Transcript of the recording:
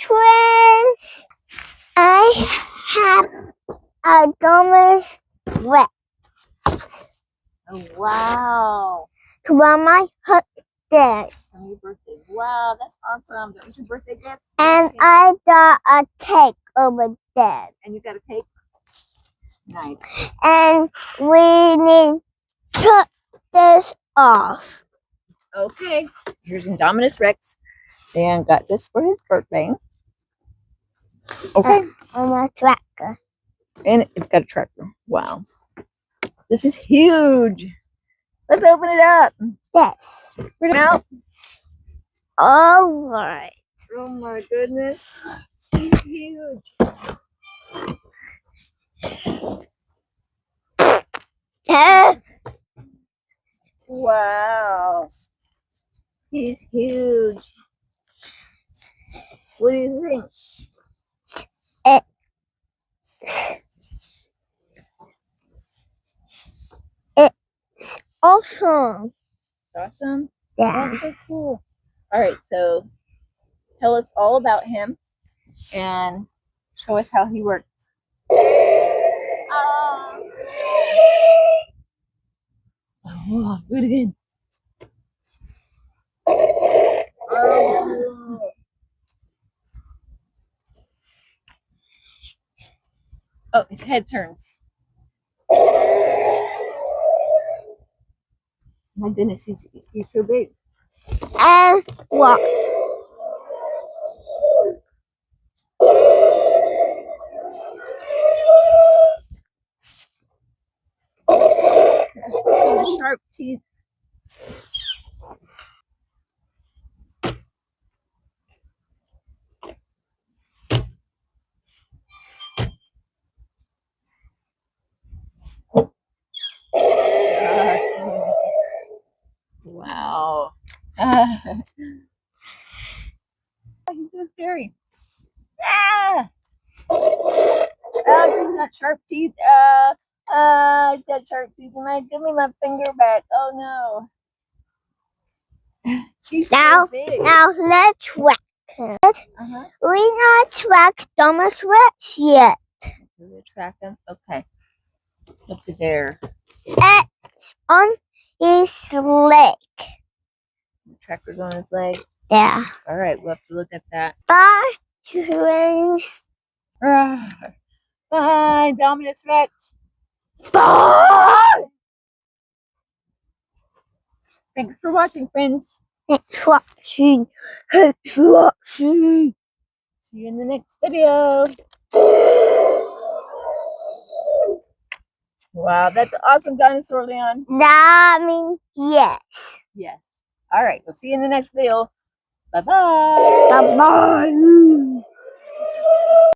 friends. I have a Thomas Rex. Oh, wow. To my birthday. On your birthday. Wow, that's awesome. That was your birthday gift? And I got a cake over there. And you got a cake? Nice. And we need to cut this off. Okay. Here's Indominus Rex. Dan got this for his birthday. Okay. On a tractor. And it's got a tractor. Wow. This is huge. Let's open it up. Yes. Bring it out. All right. Oh my goodness. He's huge. Wow. He's huge. What do you think? Awesome. Awesome. Yeah. That's so cool. All right, so tell us all about him and show us how he works. Oh, do it again. Oh, his head turns. My goodness, he's so big. And what? The sharp teeth. Wow. He's so scary. Ah! Oh, he's got sharp teeth. He's got sharp teeth. Give me my finger back. Oh no. He's so big. Now let's track him. We not track Thomas Rex yet. We track him. Okay. Up to there. It's on his leg. The tracker's on his leg. Yeah. All right, we'll have to look at that. Bye, friends. Bye, Dominus Rex. Bye. Thanks for watching, friends. Thanks for watching. Thanks for watching. See you in the next video. Wow, that's an awesome dinosaur, Leon. That means yes. Yes. All right, we'll see you in the next video. Bye-bye. Bye-bye.